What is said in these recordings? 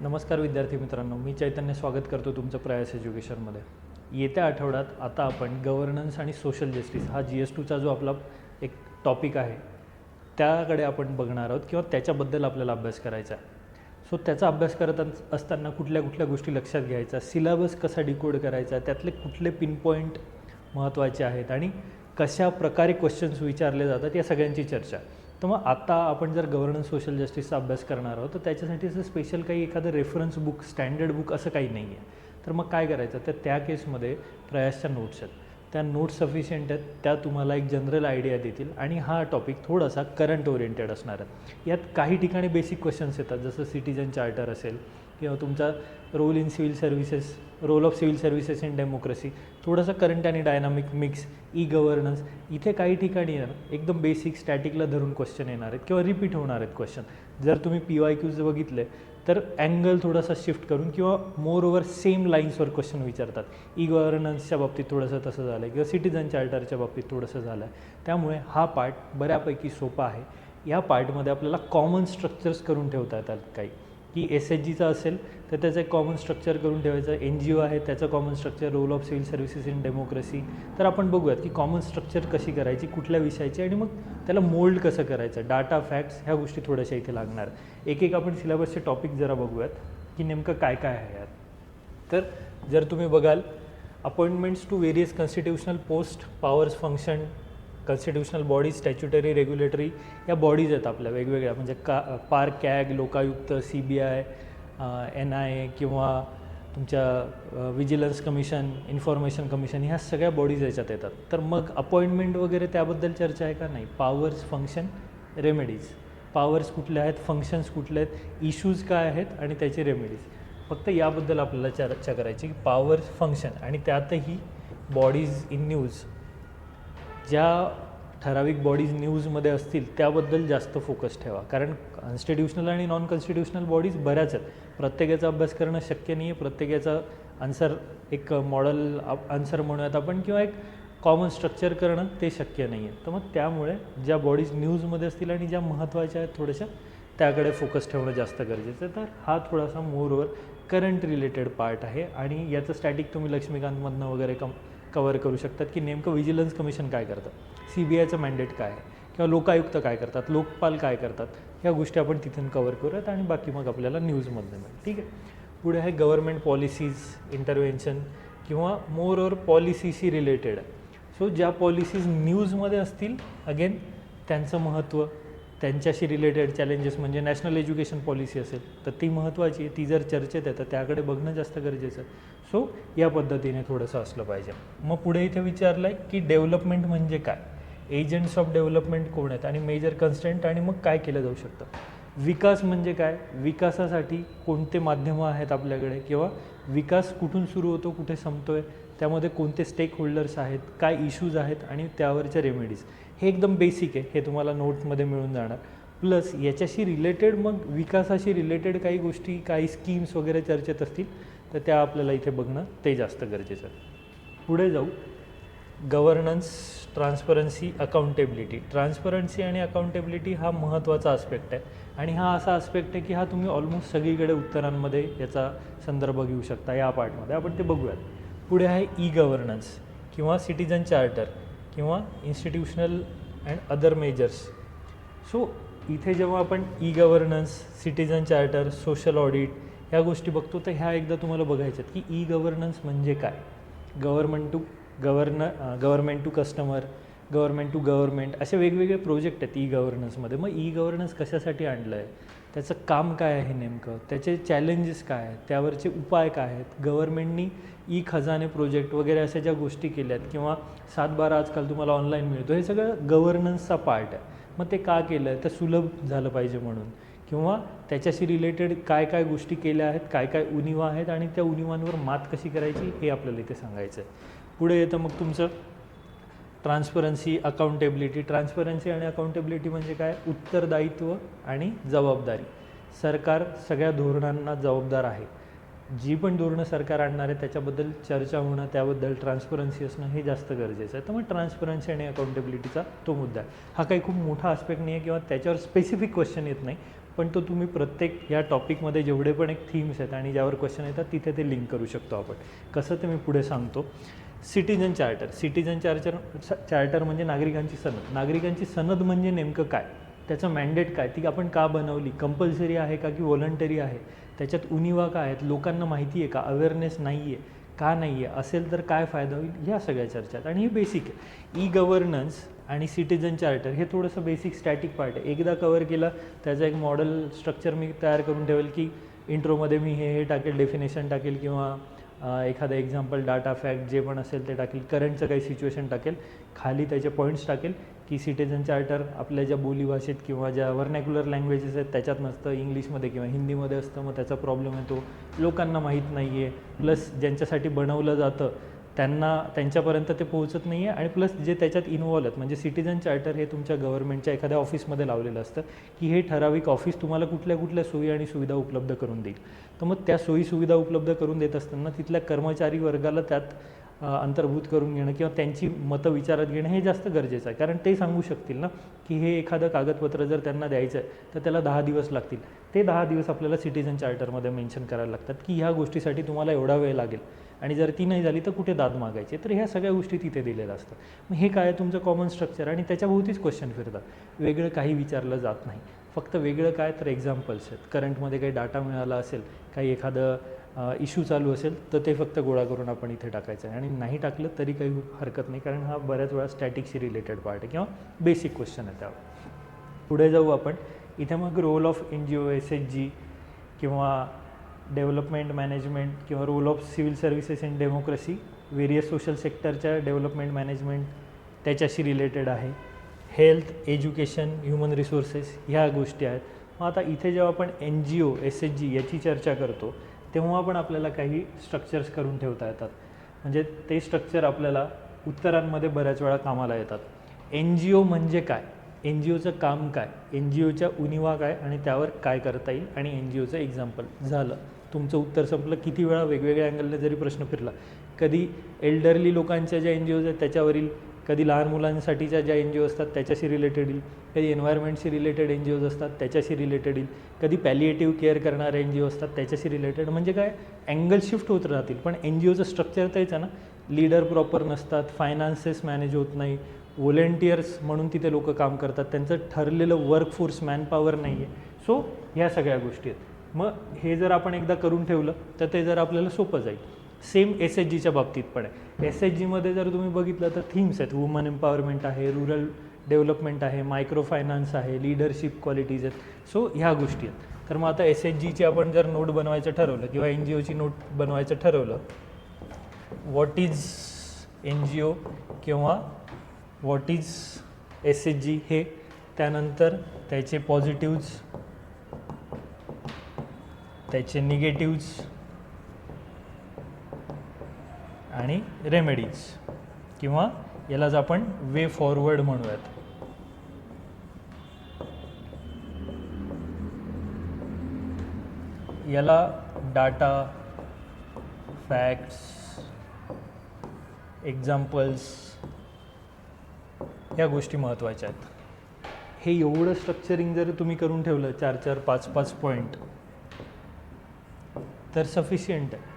नमस्कार विद्यार्थी मित्रांनो, मी चैतन्य स्वागत करतो तुमचं प्रयास एज्युकेशनमध्ये. येत्या आठवड्यात आता आपण गव्हर्नन्स आणि सोशल जस्टिस हा GS2चा जो आपला एक टॉपिक आहे त्याकडे आपण बघणार आहोत किंवा त्याच्याबद्दल आपल्याला अभ्यास करायचा आहे. सो त्याचा अभ्यास करत असताना कुठल्या कुठल्या गोष्टी लक्षात घ्यायच्या, सिलेबस कसा डिकोड करायचा, त्यातले कुठले पिन पॉईंट महत्त्वाचे आहेत आणि कशा प्रकारे क्वेश्चन्स विचारले जातात या सगळ्यांची चर्चा. तर मग आता आपण जर गव्हर्नन्स सोशल जस्टिसचा अभ्यास करणार आहोत तर त्याच्यासाठी असं स्पेशल काही एखादं रेफरन्स बुक, स्टँडर्ड बुक असं काही नाही आहे. तर मग काय करायचं, तर त्या केसमध्ये प्रयासच्या नोट्स आहेत, त्या नोट्स सफिशियंट आहेत, त्या तुम्हाला एक जनरल आयडिया देतील आणि हा टॉपिक थोडासा करंट ओरिएंटेड असणार आहे. यात काही ठिकाणी बेसिक क्वेश्चन्स येतात, जसं सिटिझन चार्टर असेल किंवा तुमचा role of civil services in democracy, थोडंसं करंट आणि डायनामिक मिक्स, ई गव्हर्नन्स. इथे काही ठिकाणी एकदम बेसिक स्टॅटिकला धरून क्वेश्चन येणार आहेत किंवा रिपीट होणार आहेत क्वेश्चन. जर तुम्ही PYQs बघितले तर अँगल थोडासा शिफ्ट करून किंवा मोर ओव्हर सेम लाईन्सवर क्वेश्चन विचारतात. ई गव्हर्नन्सच्या बाबतीत थोडंसं तसं झालं आहे किंवा सिटिझन चार्टरच्या बाबतीत थोडंसं झालं आहे. त्यामुळे हा पार्ट बऱ्यापैकी सोपा आहे. या पार्टमध्ये आपल्याला कॉमन स्ट्रक्चर्स करून ठेवता येतात काही, की SHGचा असेल तर त्याचं एक कॉमन स्ट्रक्चर करून ठेवायचं, NGO आहे त्याचं common structure, role of civil services in democracy. तर आपण बघूयात की कॉमन स्ट्रक्चर कशी करायची, कुठल्या विषयाची, आणि मग त्याला मोल्ड कसं करायचं, डाटा, फॅक्ट्स, ह्या गोष्टी थोड्याशा इथे लागणार. एक एक आपण सिलेबसचे टॉपिक जरा बघूयात की नेमकं काय काय आहे यात. तर जर तुम्ही बघाल, appointments to various constitutional post, powers, function, constitutional bodies, statutory, regulatory, या बॉडीज आहेत आपल्या वेगवेगळ्या, म्हणजे पार्क, कॅग, लोकायुक्त, CBI, NIA किंवा तुमच्या विजिलन्स कमिशन, इन्फॉर्मेशन कमिशन, ह्या सगळ्या बॉडीज याच्यात येतात. तर मग अपॉइंटमेंट वगैरे त्याबद्दल चर्चा आहे का? नाही. Powers, function, remedies. पॉवर्स कुठल्या आहेत, फंक्शन्स कुठले आहेत, इश्यूज काय आहेत आणि त्याचे रेमेडीज, फक्त याबद्दल आपल्याला चर्चा करायची की पॉवर्स, फंक्शन, आणि त्यातही बॉडीज इन न्यूज, ज्या ठराविक बॉडीज न्यूजमध्ये असतील त्याबद्दल जास्त फोकस ठेवा. कारण कॉन्स्टिट्यूशनल आणि नॉन कॉन्स्टिट्यूशनल बॉडीज बऱ्याच आहेत, प्रत्येकाचा अभ्यास करणं शक्य नाही आहे, प्रत्येकाचा आन्सर एक मॉडेल आन्सर म्हणूयात आपण किंवा एक कॉमन स्ट्रक्चर करणं ते शक्य नाही आहे. तर मग त्यामुळे ज्या बॉडीज न्यूजमध्ये असतील आणि ज्या महत्त्वाच्या आहेत थोड्याशा त्याकडे फोकस ठेवणं जास्त गरजेचं आहे. तर हा थोडासा मोरवर करंट रिलेटेड पार्ट आहे आणि याचं स्टॅटिक तुम्ही लक्ष्मीकांतमधनं वगैरे कवर करू शकतात की नेमकं विजिलन्स कमिशन काय करतं, CBIचं मॅन्डेट काय आहे, किंवा लोकायुक्त काय करतात, लोकपाल काय करतात, ह्या गोष्टी आपण तिथून कवर करूयात आणि बाकी मग आपल्याला न्यूजमधनं मिळेल. ठीक आहे. पुढे आहे गव्हर्नमेंट पॉलिसीज, इंटरव्हेन्शन किंवा मोर ओवर पॉलिसीशी रिलेटेड आहे. सो ज्या पॉलिसीज न्यूजमध्ये असतील, अगेन त्यांचं महत्त्व, त्यांच्याशी रिलेटेड चॅलेंजेस, म्हणजे नॅशनल एज्युकेशन पॉलिसी असेल तर ती महत्त्वाची आहे, ती जर चर्चेत आहे तर त्याकडे बघणं जास्त गरजेचं आहे. सो या पद्धतीने थोडंसं असलं पाहिजे. मग पुढे इथे विचारलं आहे की डेव्हलपमेंट म्हणजे काय, एजंट्स ऑफ डेव्हलपमेंट कोण आहेत आणि मेजर कन्स्ट्रेंट, आणि मग काय केलं जाऊ शकतं. विकास म्हणजे काय, विकासासाठी कोणते माध्यमं आहेत आपल्याकडे, किंवा विकास कुठून सुरू होतो कुठे संपतो आहे, त्यामध्ये कोणते स्टेक होल्डर्स आहेत, काय इश्यूज आहेत आणि त्यावरच्या रेमेडीज. हे एकदम बेसिक आहे, हे तुम्हाला नोट्समध्ये मिळून जाणार. प्लस याच्याशी रिलेटेड, मग विकासाशी रिलेटेड काही गोष्टी, काही स्कीम्स वगैरे चर्चेत असतील तर त्या आपल्याला इथे बघणं ते जास्त गरजेचं आहे. पुढे जाऊ, गव्हर्नन्स, ट्रान्सपरन्सी, अकाउंटेबिलिटी. ट्रान्सपरन्सी आणि अकाउंटेबिलिटी हा महत्त्वाचा आस्पेक्ट आहे आणि हा असा आस्पेक्ट आहे की हा तुम्ही ऑलमोस्ट सगळीकडे उत्तरांमध्ये याचा संदर्भ घेऊ शकता. या पार्टमध्ये आपण ते बघूयात. पुढे आहे ई गव्हर्नन्स किंवा सिटिझन चार्टर किंवा institutional and other measures. So इथे जेव्हा आपण e governance, citizen charter, social audit ह्या गोष्टी बघतो तर ह्या एकदा तुम्हाला बघायच्यात की ई गव्हर्नन्स म्हणजे काय. Government to customer, government to government, असे वेगवेगळे प्रोजेक्ट आहेत ई गव्हर्नन्समध्ये. मग ई गव्हर्नन्स कशासाठी आणलं आहे, त्याचं काम काय आहे नेमकं, त्याचे चॅलेंजेस काय आहेत, त्यावरचे उपाय काय आहेत. गव्हर्नमेंटनी ई खजाने प्रोजेक्ट वगैरे अशा ज्या गोष्टी केल्यात किंवा 7/12 आजकाल तुम्हाला ऑनलाईन मिळतो, हे सगळं गव्हर्नन्सचा पार्ट आहे. मग ते का केलं आहे, तर सुलभ झालं पाहिजे म्हणून, किंवा त्याच्याशी रिलेटेड काय काय गोष्टी केल्या आहेत, काय काय उणिवा आहेत आणि त्या उणिवांवर मात कशी करायची हे आपल्याला इथे सांगायचं आहे. पुढे येतं मग तुमचं ट्रान्सपरन्सी, अकाउंटेबिलिटी. ट्रान्सपरन्सी आणि अकाउंटेबिलिटी म्हणजे काय, उत्तरदायित्व आणि जबाबदारी. सरकार सगळ्या धोरणांना जबाबदार आहे. जी पण धोरणं सरकार आणणार आहे त्याच्याबद्दल चर्चा होणं, त्याबद्दल ट्रान्सपरन्सी असणं हे जास्त गरजेचं आहे. तर मग ट्रान्सपरन्सी आणि अकाउंटेबिलिटीचा तो मुद्दा आहे. हा काही खूप मोठा आस्पेक्ट नाही आहे किंवा त्याच्यावर स्पेसिफिक क्वेश्चन येत नाही, पण तो तुम्ही प्रत्येक ह्या टॉपिकमध्ये जेवढे पण एक थीम्स आहेत आणि ज्यावर क्वेश्चन येतात तिथे ते लिंक करू शकतो आपण. कसं ते मी पुढे सांगतो. सिटिझन चार्टर म्हणजे नागरिकांची सनद. नागरिकांची सनद म्हणजे नेमकं काय, त्याचं मॅन्डेट काय, ती आपण का बनवली, कंपल्सरी आहे का की व्हॉलंटरी आहे, त्याच्यात उणिवा काय आहेत, लोकांना माहिती आहे का, अवेअरनेस नाही आहे का, नाही आहे, असेल तर काय फायदा होईल, ह्या सगळ्या चर्चा आहेत. आणि हे बेसिक आहे. ई गव्हर्नन्स आणि सिटिझन चार्टर हे थोडंसं बेसिक स्टॅटिक पार्ट आहे. एकदा कवर केलं त्याचं एक मॉडेल स्ट्रक्चर मी तयार करून ठेवेल की इंट्रोमध्ये मी हे टाकेल, डेफिनेशन टाकेल किंवा एखादं एक्झाम्पल, डाटा, फॅक्ट जे पण असेल ते टाकेल, करंटचं काही सिच्युएशन टाकेल, खाली त्याचे पॉईंट्स टाकेल की सिटिझन चार्टर आपल्या ज्या बोलीभाषेत किंवा ज्या व्हर्नॅक्युलर लँग्वेजेस आहेत त्याच्यात नसतं, इंग्लिशमध्ये किंवा हिंदीमध्ये असतं, मग त्याचा प्रॉब्लेम येतो, लोकांना माहीत नाही आहे, प्लस ज्यांच्यासाठी बनवलं जातं त्यांच्यापर्यंत ते पोहोचत नाही आहे, आणि प्लस जे त्याच्यात इन्व्हॉल्व आहेत. म्हणजे सिटिझन चार्टर हे तुमच्या गव्हर्नमेंटच्या एखाद्या ऑफिसमध्ये लावलेलं असतं की हे ठराविक ऑफिस तुम्हाला कुठल्या कुठल्या सोयी आणि सुविधा उपलब्ध करून देईल. तर मग त्या सोयी सुविधा उपलब्ध करून देत असताना तिथल्या कर्मचारी वर्गाला त्यात अंतर्भूत करून घेणं किंवा त्यांची मतं विचारात घेणं हे जास्त गरजेचं आहे. कारण ते सांगू शकतील ना की हे एखादं कागदपत्र जर त्यांना द्यायचं आहे तर त्याला 10 दिवस लागतील. ते 10 दिवस आपल्याला सिटिझन चार्टरमध्ये मेन्शन करायला लागतात की ह्या गोष्टीसाठी तुम्हाला एवढा वेळ लागेल, आणि जर ती नाही झाली तर कुठे दाद मागायचे. तर ह्या सगळ्या गोष्टी तिथे दिलेल्या असतात. मग हे काय, तुमचं कॉमन स्ट्रक्चर, आणि त्याच्याभोवतीच क्वेश्चन फिरतात. वेगळं काही विचारलं जात नाही. फक्त वेगळं काय तर एक्झाम्पल्स आहेत. करंटमध्ये काही डाटा मिळाला असेल, काही एखादं इश्यू चालू असेल तर ते फक्त गोळा करून आपण इथे टाकायचं आहे, आणि नाही टाकलं तरी काही हरकत नाही, कारण हा बऱ्याच वेळा स्टॅटिकशी रिलेटेड पार्ट आहे किंवा बेसिक क्वेश्चन आहे त्यावर. पुढे जाऊ आपण. इथे मग रोल ऑफ NGO, SHG किंवा डेव्हलपमेंट मॅनेजमेंट किंवा role of civil services in democracy, various social सेक्टरच्या डेव्हलपमेंट मॅनेजमेंट त्याच्याशी रिलेटेड आहे. हेल्थ, एज्युकेशन, ह्युमन रिसोर्सेस ह्या गोष्टी आहेत. मग आता इथे जेव्हा आपण NGO, SHG याची चर्चा करतो तेव्हा पण आपल्याला काही स्ट्रक्चर्स करून ठेवता येतात. म्हणजे ते स्ट्रक्चर आपल्याला उत्तरांमध्ये बऱ्याच वेळा कामाला येतात. NGO म्हणजे काय, NGOचं काम काय, NGOच्या उणिवा काय आणि त्यावर काय करता येईल, आणि NGOचं एक्झाम्पल. झालं, तुमचं उत्तर संपलं. किती वेळा वेगवेगळ्या अँगलने जरी प्रश्न फिरला, कधी एल्डरली लोकांच्या ज्या NGOज आहेत त्याच्यावरील, कधी लहान मुलांसाठीच्या ज्या NGO असतात त्याच्याशी रिलेटेड येईल, कधी एन्व्हायरमेंटशी रिलेटेड NGOज असतात त्याच्याशी रिलेटेड येईल, कधी पॅलिएटिव्ह केअर करणारे NGO असतात त्याच्याशी रिलेटेड. म्हणजे काय, अँगल शिफ्ट होत राहतील, पण NGOचं स्ट्रक्चर तेच आहे ना. लीडर प्रॉपर नसतात, फायनान्सेस मॅनेज होत नाही, व्हॉलेंटियर्स म्हणून तिथे लोक काम करतात, त्यांचं ठरलेलं वर्कफोर्स, मॅनपॉवर नाही आहे. सो ह्या सगळ्या गोष्टी आहेत. मग हे जर आपण एकदा करून ठेवलं तर ते जर आपल्याला सोपं जाईल. सेम SHGच्या बाबतीत पण आहे. SHGमध्ये जर तुम्ही बघितलं तर थीम्स आहेत. वुमन एम्पॉवरमेंट आहे, रुरल डेव्हलपमेंट आहे, मायक्रो फायनान्स आहे, लीडरशिप क्वालिटीज आहेत. सो ह्या गोष्टी आहेत. तर मग आता SHGची आपण जर नोट बनवायचं ठरवलं किंवा NGOची नोट बनवायचं ठरवलं, व्हॉट इज NGO किंवा व्हॉट इज SHG हे, त्यानंतर त्याचे पॉझिटिव्ज, त्याचे निगेटिव्ज आणि रेमेडीज, किंवा यालाच आपण वे फॉरवर्ड म्हणूयात. याला डाटा, फॅक्ट्स, एक्झाम्पल्स ह्या गोष्टी महत्त्वाच्या आहेत. हे एवढं स्ट्रक्चरिंग जर तुम्ही करून ठेवलं 4-4, 5-5 पॉईंट तर सफिशियंट आहे.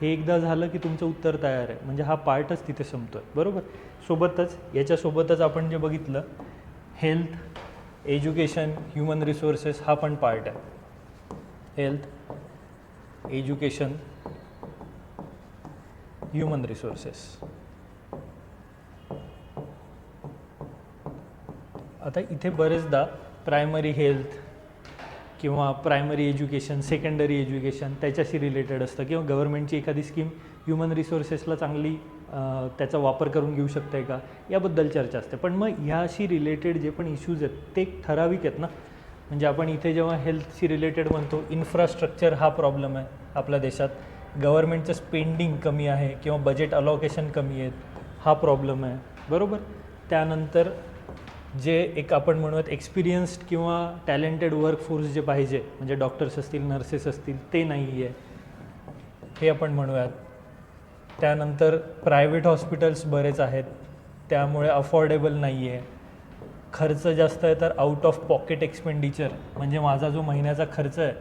हे एकदा झालं की तुमचं उत्तर तयार आहे. म्हणजे हा पार्टच तिथे संपतो आहे, बरोबर. सोबतच याच्यासोबतच आपण जे बघितलं, हेल्थ, एज्युकेशन, ह्युमन रिसोर्सेस हा पण पार्ट आहे. Health, education, human resources. आता इथे बरेचदा प्रायमरी हेल्थ किंवा प्रायमरी एज्युकेशन, सेकंडरी एज्युकेशन त्याच्याशी रिलेटेड असतं, किंवा गव्हर्नमेंटची एखादी स्कीम ह्युमन रिसोर्सेसला चांगली त्याचा वापर करून घेऊ शकते का, याबद्दल चर्चा असते. पण मग ह्याशी रिलेटेड जे पण इश्यूज आहेत ते ठराविक आहेत ना. म्हणजे आपण इथे जेव्हा हेल्थशी रिलेटेड म्हणतो, इन्फ्रास्ट्रक्चर हा प्रॉब्लेम आहे आपल्या देशात, गव्हर्नमेंटचं स्पेंडिंग कमी आहे किंवा बजेट अलॉकेशन कमी आहेत, हा प्रॉब्लेम आहे, बरोबर. त्यानंतर जे एक आपण म्हणूयात एक्सपिरियन्स्ड किंवा टॅलेंटेड वर्कफोर्स जे पाहिजे, म्हणजे डॉक्टर्स असतील, नर्सेस असतील, ते नाही आहे. हे आपण म्हणूयात. त्यानंतर प्रायव्हेट हॉस्पिटल्स बरेच आहेत, त्यामुळे अफोर्डेबल नाही आहे. खर्च जास्त आहे तर आउट ऑफ पॉकेट एक्सपेंडिचर, म्हणजे माझा जो महिन्याचा खर्च आहे,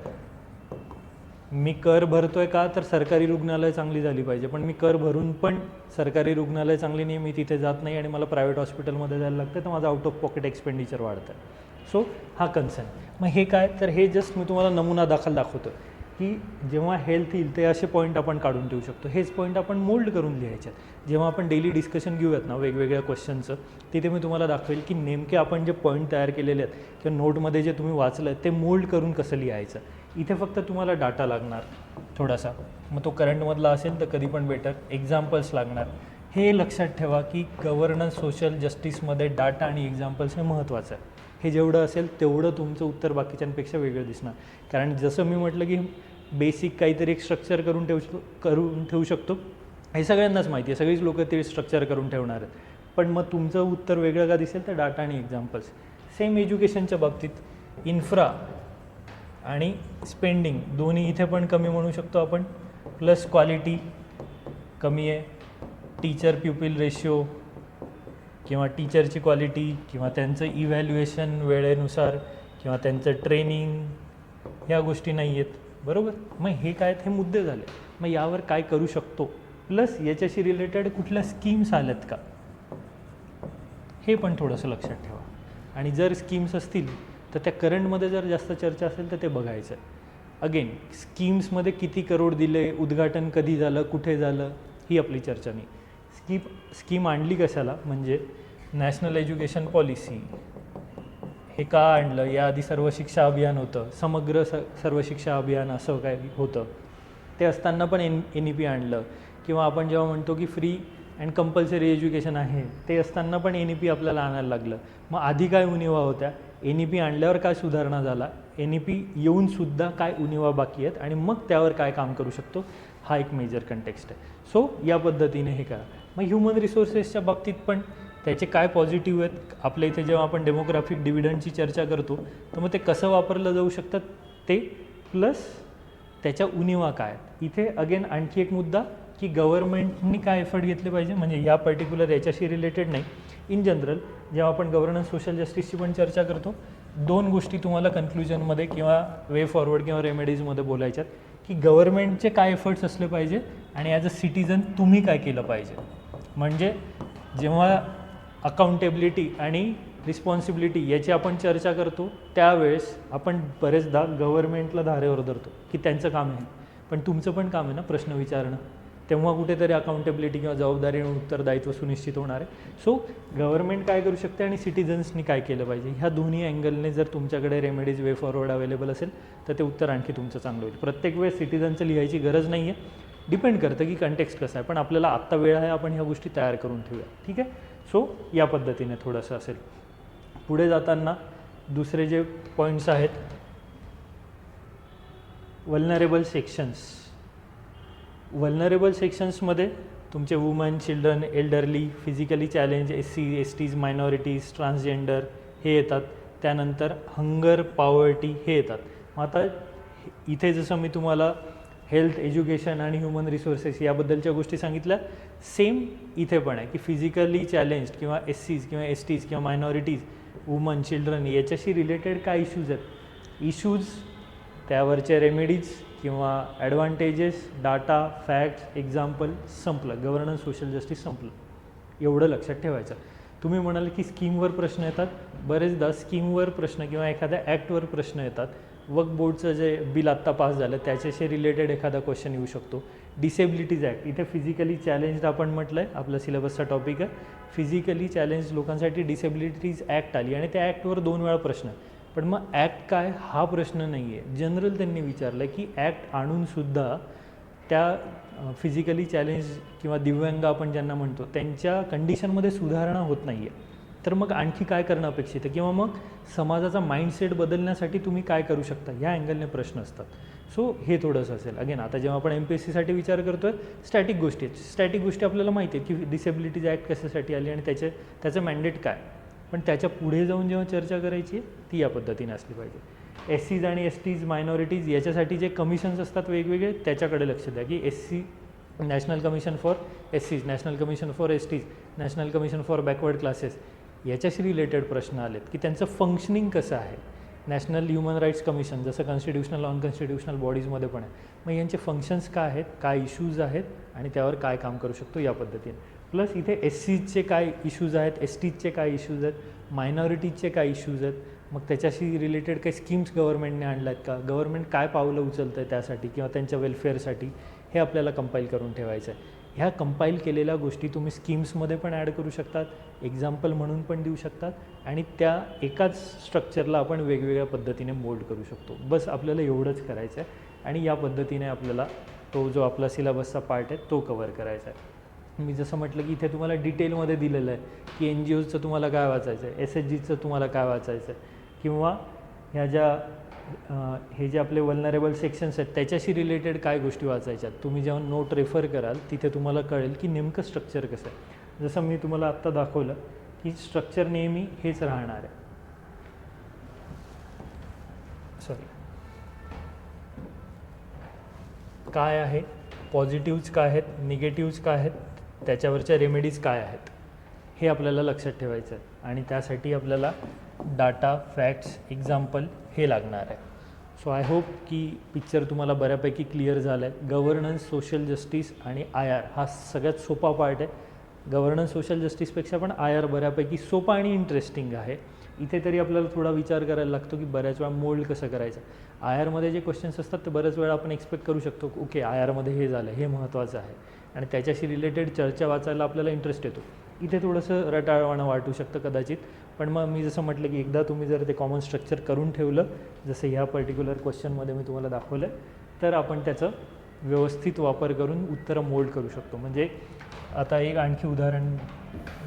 मी कर भरतो आहे का तर सरकारी रुग्णालय चांगली झाली पाहिजे, पण मी कर भरून पण सरकारी रुग्णालय चांगली नाही, मी तिथे जात नाही आणि मला प्रायव्हेट हॉस्पिटलमध्ये जायला लागतं, तर माझा आउट ऑफ पॉकेट एक्सपेंडिचर वाढतं आहे. सो हा कन्सर्न. मग हे काय, तर हे जस्ट मी तुम्हाला नमुना दाखल दाखवतो की जेव्हा हेल्थ येईल ते असे पॉईंट आपण काढून ठेवू शकतो. हेच पॉईंट आपण मोल्ड करून लिहायचे. जेव्हा आपण डेली डिस्कशन घेऊयात ना वेगवेगळ्या क्वेश्चनचं, तिथे मी तुम्हाला दाखवेल की नेमके आपण जे पॉईंट तयार केलेले आहेत किंवा नोटमध्ये जे तुम्ही वाचलं आहे ते मोल्ड करून कसं लिहायचं. इथे फक्त तुम्हाला डाटा लागणार थोडासा, मग तो करंटमधला असेल तर कधी पण बेटर. एक्झाम्पल्स लागणार. हे लक्षात ठेवा की गव्हर्नन्स सोशल जस्टिसमध्ये डाटा आणि एक्झाम्पल्स हे महत्त्वाचं आहे. हे जेवढं असेल तेवढं तुमचं उत्तर बाकीच्यांपेक्षा वेगळं दिसणार. कारण जसं मी म्हटलं की बेसिक काहीतरी एक स्ट्रक्चर करून ठेवू शकतो, हे सगळ्यांनाच माहिती आहे, सगळीच लोकं ते स्ट्रक्चर करून ठेवणार आहेत. पण मग तुमचं उत्तर वेगळं का दिसेल तर डाटा आणि एक्झाम्पल्स. सेम एज्युकेशनच्या बाबतीत इन्फ्रा आणि स्पेंडिंग दोन्ही इथे पण कमी म्हणू शकतो आपण, प्लस क्वालिटी कमी आहे. टीचर प्युपिल रेशिओ किंवा टीचरची क्वालिटी किंवा त्यांचं इव्हॅल्युएशन वेळेनुसार किंवा त्यांचं ट्रेनिंग, ह्या गोष्टी नाही आहेत, बरोबर. मग हे काय, हे मुद्दे झाले. मग यावर काय करू शकतो, प्लस याच्याशी रिलेटेड कुठल्या स्कीम्स आल्यात का, हे पण थोडंसं लक्षात ठेवा. आणि जर स्कीम्स असतील तर त्या करंटमध्ये जर जास्त चर्चा असेल तर ते बघायचं. अगेन स्कीम्समध्ये किती करोड दिले, उद्घाटन कधी झालं, कुठे झालं, ही आपली चर्चा नाही. स्कीम आणली कशाला, म्हणजे नॅशनल एज्युकेशन पॉलिसी हे का आणलं, याआधी सर्व शिक्षा अभियान होतं, समग्र सर्व शिक्षा अभियान असं काय होतं, ते असताना पण NEP आणलं. किंवा आपण जेव्हा म्हणतो की फ्री अँड कंपल्सरी एज्युकेशन आहे, ते असताना पण NEP आपल्याला आणायला लागलं. मग आधी काय उणिवा होत्या, NEP आणल्यावर काय सुधारणा झाला, NEP येऊनसुद्धा काय उणिवा बाकी आहेत आणि मग त्यावर काय काम करू शकतो, हा एक मेजर कंटेक्स्ट आहे. सो या पद्धतीने हे करा. मग ह्युमन रिसोर्सेसच्या बाबतीत पण त्याचे काय पॉझिटिव्ह आहेत, आपल्या इथे जेव्हा आपण डेमोग्राफिक डिव्हिडंडची चर्चा करतो तर मग ते कसं वापरलं जाऊ शकतात ते, प्लस त्याच्या उणिवा काय. इथे अगेन आणखी एक मुद्दा की गव्हर्नमेंटनी काय एफर्ट घेतले पाहिजे, म्हणजे या पर्टिक्युलर याच्याशी रिलेटेड नाही, इन जनरल जेव्हा आपण गव्हर्नन्स सोशल जस्टिसची पण चर्चा करतो, दोन गोष्टी तुम्हाला कन्क्लुजनमध्ये किंवा वे फॉरवर्ड किंवा रेमेडीजमध्ये बोलायच्यात की गव्हर्नमेंटचे काय एफर्ट्स असले पाहिजे आणि ॲज अ सिटिझन तुम्ही काय केलं पाहिजे. म्हणजे जेव्हा अकाउंटेबिलिटी आणि रिस्पॉन्सिबिलिटी याची आपण चर्चा करतो त्यावेळेस आपण बरेचदा गव्हर्नमेंटला धारेवर धरतो की त्यांचं काम आहे, पण तुमचं पण काम आहे ना प्रश्न विचारणं. तेव्हा कुठेतरी अकाउंटेबिलिटी किंवा जबाबदारी आणि उत्तरदायित्व सुनिश्चित होणार आहे. सो गव्हर्नमेंट काय करू शकते आणि सिटिझन्सनी काय केलं पाहिजे, ह्या दोन्ही अँगलने जर तुमच्याकडे रेमेडीज वे फॉरवर्ड अवेलेबल असेल तर ते उत्तर आणखी तुमचं चांगलं होईल. प्रत्येक वेळेस सिटिझनचं लिहायची गरज नाही आहे, डिपेंड करतं की कंटेक्स्ट कसं आहे, पण आपल्याला आत्ता वेळ आहे, आपण ह्या गोष्टी तयार करून ठेवूया. ठीक आहे. सो या पद्धतीने थोडंसं असेल. पुढे जाताना दुसरे जे पॉईंट्स आहेत, वल्नरेबल सेक्शन्स. वल्नरेबल सेक्शन्समध्ये तुमचे woman, children, elderly, physically challenge, SC, STज, मायनॉरिटीज, ट्रान्सजेंडर हे येतात. त्यानंतर हंगर, पॉवर्टी हे येतात. मग आता इथे जसं मी तुम्हाला हेल्थ, एज्युकेशन आणि ह्युमन रिसोर्सेस याबद्दलच्या गोष्टी सांगितल्या, सेम इथे पण आहे की फिजिकली चॅलेंज्ड किंवा SCज किंवा STज किंवा मायनॉरिटीज, वुमन, चिल्ड्रन याच्याशी रिलेटेड काय इश्यूज आहेत, इश्यूज, त्यावरचे रेमेडीज किंवा ॲडव्हान्टेजेस, डाटा, फॅक्ट्स, एक्झाम्पल, संपलं. गव्हर्नन्स सोशल जस्टिस संपलं. एवढं लक्षात ठेवायचं. तुम्ही म्हणाल की स्कीमवर प्रश्न येतात, बरेचदा स्कीमवर प्रश्न किंवा एखाद्या ॲक्टवर प्रश्न येतात. वक्फ बोर्डचं जे बिल आत्ता पास झालं त्याच्याशी रिलेटेड एखादा क्वेश्चन येऊ शकतो. डिसेबिलिटीज ॲक्ट, इथे फिजिकली चॅलेंज्ड आपण म्हटलं आहे, आपला सिलेबसचा टॉपिक आहे. फिजिकली चॅलेंज लोकांसाठी डिसेबिलिटीज ॲक्ट आली आणि त्या ॲक्टवर 2 वेळा प्रश्न. पण मग ॲक्ट काय हा प्रश्न नाही आहे. जनरल त्यांनी विचारलं की ॲक्ट आणूनसुद्धा त्या फिजिकली चॅलेंज किंवा दिव्यांग आपण ज्यांना म्हणतो त्यांच्या कंडिशनमध्ये सुधारणा होत नाही आहे, तर मग आणखी काय करणं अपेक्षित आहे किंवा मग समाजाचा माइंडसेट बदलण्यासाठी तुम्ही काय करू शकता, ह्या अँगलने प्रश्न असतात. सो हे थोडंसं असेल. अगेन आता जेव्हा आपण MPSCसाठी विचार करतो आहे, स्टॅटिक गोष्टी आहेत. स्टॅटिक गोष्टी आपल्याला माहिती आहेत की डिसेबिलिटीज ॲक्ट कशासाठी आली आणि त्याचं मॅन्डेट काय, पण त्याच्या पुढे जाऊन जेव्हा चर्चा करायची आहे ती या पद्धतीने असली पाहिजे. SCs आणि STs मायनॉरिटीज याच्यासाठी जे कमिशन्स असतात वेगवेगळे त्याच्याकडे लक्ष द्या की SC national commission for SCs, national commission for STs, national commission for backward classes याच्याशी रिलेटेड प्रश्न आलेत की त्यांचं फंक्शनिंग कसं आहे. नॅशनल ह्युमन राईट्स कमिशन जसं कॉन्स्टिट्युशनल अनकॉन्स्टिट्युशनल बॉडीजमध्ये पण आहे, मग यांचे फंक्शन्स काय आहेत, काय इश्यूज आहेत आणि त्यावर काय काम करू शकतो या पद्धतीने. प्लस इथे SCचे काय इश्यूज आहेत, STचे काय इश्यूज आहेत, मायनॉरिटीजचे काय इश्यूज आहेत, मग त्याच्याशी रिलेटेड काही स्कीम्स गव्हर्नमेंटने आणल्या आहेत का, गव्हर्नमेंट काय पावलं उचलतं आहे त्यासाठी किंवा त्यांच्या वेलफेअरसाठी, हे आपल्याला कंपाईल करून ठेवायचं आहे. ह्या कंपाईल केलेल्या गोष्टी तुम्ही स्कीम्समध्ये पण ॲड करू शकतात, एक्झाम्पल म्हणून पण देऊ शकतात आणि त्या एकाच स्ट्रक्चरला आपण वेगवेगळ्या पद्धतीने मोल्ड करू शकतो. बस आपल्याला एवढंच करायचं आहे आणि या पद्धतीने आपल्याला तो जो आपला सिलेबसचा पार्ट आहे तो कवर करायचा आहे. मी जसं म्हटलं की इथे तुम्हाला डिटेलमध्ये दिलेलं आहे की NGOजचं तुम्हाला काय वाचायचं आहे, SHGचं तुम्हाला काय वाचायचं आहे किंवा ह्या ज्या हे जे आपले वल्नरेबल सेक्शन्स आहेत त्याच्याशी रिलेटेड काय गोष्टी वाचायच्या. तुम्ही जेव्हा नोट रेफर कराल तिथे तुम्हाला कळेल की नेमकं स्ट्रक्चर कसं आहे. जसं मी तुम्हाला आत्ता दाखवलं की स्ट्रक्चर नेहमी हेच राहणार आहे. सॉरी, काय आहे, पॉझिटिव्ज काय आहेत, निगेटिव्ज काय आहेत, त्याच्यावरच्या रेमेडीज काय आहेत, हे आपल्याला लक्षात ठेवायचं आहे आणि त्यासाठी आपल्याला डाटा, फॅक्ट्स, एक्झाम्पल हे लागणार आहे. सो आय होप की पिक्चर तुम्हाला बऱ्यापैकी क्लिअर झालं आहे. गव्हर्नन्स, सोशल जस्टिस आणि IR हा सगळ्यात सोपा पार्ट आहे. गव्हर्नन्स, सोशल जस्टिसपेक्षा पण IR बऱ्यापैकी सोपा आणि इंटरेस्टिंग आहे. इथे तरी आपल्याला थोडा विचार करायला लागतो की बऱ्याच वेळा मोल्ड कसं करायचं. IRमध्ये जे क्वेश्चन्स असतात ते बऱ्याच वेळा आपण एक्सपेक्ट करू शकतो ओके IRमध्ये हे झालं, हे महत्त्वाचं आहे आणि त्याच्याशी रिलेटेड चर्चा वाचायला आपल्याला इंटरेस्ट येतो. इथे थोडंसं रटाळवाणं वाटू शकतं कदाचित, पण मग मी जसं म्हटलं की एकदा तुम्ही जर ते कॉमन स्ट्रक्चर करून ठेवलं जसं ह्या पर्टिक्युलर क्वेश्चनमध्ये मी तुम्हाला दाखवलं आहे तर आपण त्याचं व्यवस्थित वापर करून उत्तरं मोल्ड करू शकतो. म्हणजे आता एक आणखी उदाहरण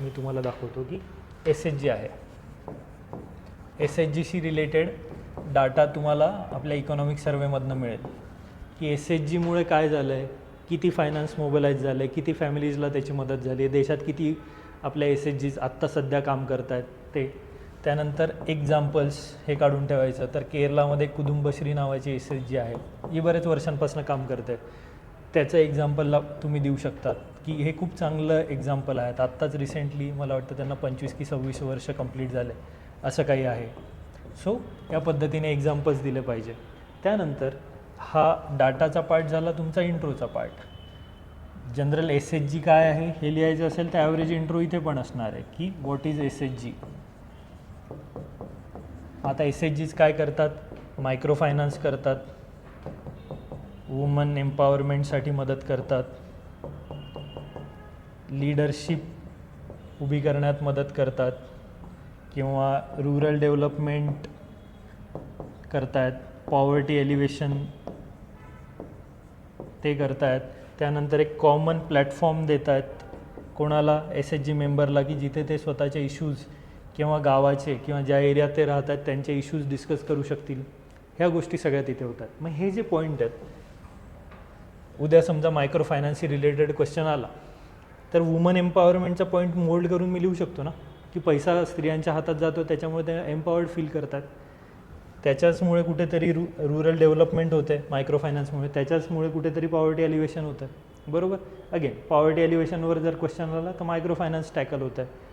मी तुम्हाला दाखवतो की SHG आहे. SHGशी रिलेटेड डाटा तुम्हाला आपल्या इकॉनॉमिक सर्वेमधनं मिळेल की SHGमुळे काय झालं आहे, किती फायनान्स मोबिलाइज झालं आहे, किती फॅमिलीजला त्याची मदत झाली आहे, देशात किती आपल्या SHGs आत्ता सध्या काम करत आहेत ते. त्यानंतर एक्झाम्पल्स हे काढून ठेवायचं. तर केरळामध्ये कुदुंबश्री नावाची SHG आहे, ही बरेच वर्षांपासून काम करते. त्याचं एक्झाम्पलला तुम्ही देऊ शकतात की हे खूप चांगलं एक्झाम्पल आहे. आत्ताच रिसेंटली मला वाटतं त्यांना 25 की 26 वर्ष कंप्लीट झाले असं काही आहे. सो या पद्धतीने एक्झाम्पल्स दिले पाहिजे. त्यानंतर हा डाटाचा पार्ट झाला तुमचा इंट्रोचा पार्ट. जनरल SHG काय आहे हे लिहायचं असेल तर ॲव्हरेज इंट्रो इथे पण असणार आहे की व्हॉट इज SHG. आता SHGs काय करतात, मायक्रो फायनान्स करतात, वुमन एम्पॉवरमेंटसाठी मदत करतात, लीडरशिप उभी करण्यात मदत करतात किंवा रुरल डेव्हलपमेंट करतायत, पॉवर्टी एलिव्हेशन ते करतायत. त्यानंतर एक कॉमन प्लॅटफॉर्म देत आहेत कोणाला, SHG मेंबरला, की जिथे ते स्वतःचे इश्यूज किंवा गावाचे किंवा ज्या एरियात ते राहत आहेत त्यांचे इश्यूज डिस्कस करू शकतील. ह्या गोष्टी सगळ्या तिथे होतात. मग हे जे पॉईंट आहेत, उद्या समजा मायक्रो फायनान्सशी रिलेटेड क्वेश्चन आला तर वुमन एम्पॉवरमेंटचा पॉईंट मोल्ड करून मी लिहू शकतो ना की पैसा स्त्रियांच्या हातात जातो त्याच्यामुळे ते एम्पॉवर्ड फील करतात, त्याच्याचमुळे कुठेतरी रुरल डेव्हलपमेंट होते मायक्रो फायनान्समुळे, त्याच्याचमुळे कुठेतरी पॉवर्टी एलिव्हेशन होतं. बरोबर. अगेन पॉवर्टी एलिव्हेशनवर जर क्वेश्चन आला तर मायक्रो फायनान्स टॅकल होतं आहे.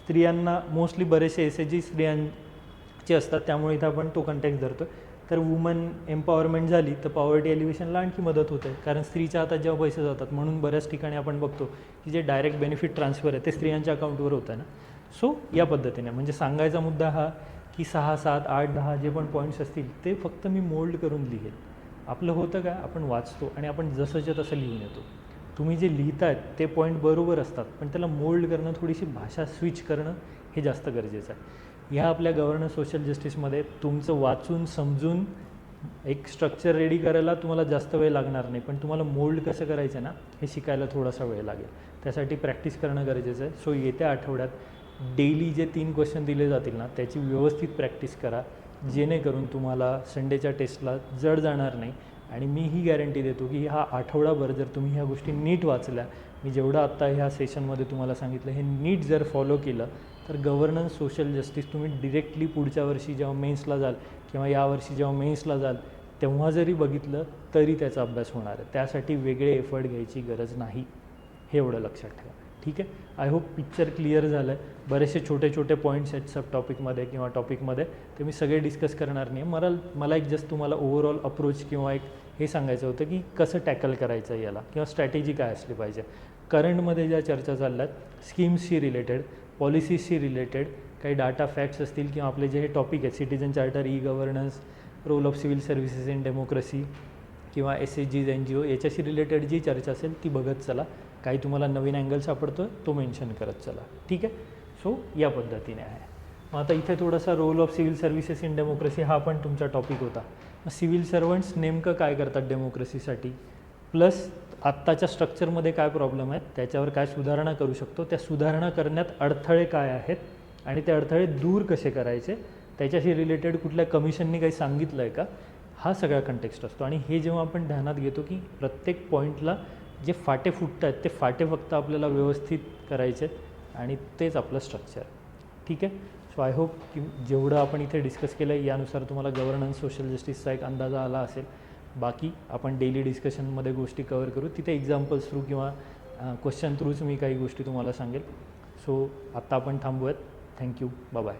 स्त्रियांना मोस्टली बरेचसे SHG स्त्रियांचे असतात त्यामुळे इथं आपण तो कंटेक्स्ट धरतो. तर वुमन एम्पॉवरमेंट झाली तर पॉवर्टी एलिव्हेशनला आणखी मदत होते कारण स्त्रीच्या हातात जेव्हा पैसे जातात. म्हणून बऱ्याच ठिकाणी आपण बघतो की जे डायरेक्ट बेनिफिट ट्रान्सफर आहे ते स्त्रियांच्या अकाउंटवर होतं आहे ना. सो या पद्धतीने म्हणजे सांगायचा मुद्दा हा की 6, 7, 8, 10 जे पण पॉईंट्स असतील ते फक्त मी मोल्ड करून लिहेल. आपलं होतं काय, आपण वाचतो आणि आपण जसंच्या तसं लिहून येतो. तुम्ही जे लिहितायत ते पॉईंट बरोबर असतात पण त्याला मोल्ड करणं, थोडीशी भाषा स्विच करणं हे जास्त गरजेचं आहे. ह्या आपल्या गव्हर्नन्स सोशल जस्टिसमध्ये तुमचं वाचून समजून एक स्ट्रक्चर रेडी करायला तुम्हाला जास्त वेळ लागणार नाही, पण तुम्हाला मोल्ड कसं करायचं ना हे शिकायला थोडासा वेळ लागेल. त्यासाठी प्रॅक्टिस करणं गरजेचं आहे. सो येत्या आठवड्यात डेली जे 3 क्वेश्चन दिले जातील ना त्याची व्यवस्थित प्रॅक्टिस करा जेणेकरून तुम्हाला संडेच्या टेस्टला जड जाणार नाही. आणि मी ही गॅरंटी देतो की हा आठवडाभर जर तुम्ही ह्या गोष्टी नीट वाचल्या, मी जेवढं आत्ता ह्या सेशनमध्ये तुम्हाला सांगितलं हे नीट जर फॉलो केलं तर गव्हर्नन्स सोशल जस्टिस तुम्ही डिरेक्टली पुढच्या वर्षी जेव्हा मेन्सला जाल किंवा यावर्षी जेव्हा मेन्सला जाल तेव्हा जरी बघितलं तरी त्याचा अभ्यास होणार आहे. त्यासाठी वेगळे एफर्ट घ्यायची गरज नाही, हे एवढं लक्षात ठेवा. ठीक आहे. आय होप पिक्चर क्लिअर झालं आहे. बरेचसे छोटे छोटे पॉईंट्स आहेत सब टॉपिकमध्ये किंवा टॉपिकमध्ये, ते मी सगळे डिस्कस करणार नाही. मला एक जस्ट तुम्हाला ओव्हरऑल अप्रोच किंवा एक हे सांगायचं होतं की कसं टॅकल करायचं आहे याला किंवा स्ट्रॅटेजी काय असली पाहिजे. करंटमध्ये ज्या चर्चा चालल्यात स्कीम्सशी रिलेटेड, पॉलिसीजशी रिलेटेड, काही डाटा फॅक्ट्स असतील किंवा आपले जे हे टॉपिक आहेत citizen charter, e governance, role of civil services in democracy किंवा SHGs NGO याच्याशी रिलेटेड जी चर्चा असेल ती बघत चला. काही तुम्हाला नवीन अँगल सापडतो तो मेन्शन करत चला. ठीक आहे. सो या पद्धतीने आहे. मग आता इथे थोडासा role of civil services in democracy हा पण तुमचा टॉपिक होता. मग सिव्हिल सर्वंट्स नेमकं काय करतात डेमोक्रेसीसाठी, प्लस आत्ताच्या स्ट्रक्चरमध्ये काय प्रॉब्लेम आहेत, त्याच्यावर काय सुधारणा करू शकतो, त्या सुधारणा करण्यात अडथळे काय आहेत आणि ते अडथळे दूर कसे करायचे, त्याच्याशी रिलेटेड कुठल्या कमिशननी काही सांगितलं आहे का, हा सगळा कंटेक्स्ट असतो. आणि हे जेव्हा आपण ध्यानात घेतो की प्रत्येक पॉईंटला जे फाटे फुटत आहेत ते फाटे फक्त आपल्याला व्यवस्थित करायचे आहेत आणि तेच आपलं स्ट्रक्चर. ठीक आहे. सो आय होप की जेवढं आपण इथे डिस्कस केलं आहे यानुसार तुम्हाला गव्हर्नन्स सोशल जस्टिसचा एक अंदाजा आला असेल. बाकी आपण डेली डिस्कशनमध्ये गोष्टी कवर करू, तिथे एक्झाम्पल्स थ्रू किंवा क्वेश्चन थ्रूच मी काही गोष्टी तुम्हाला सांगेल. सो आत्ता आपण थांबूयात. थँक्यू. बाय.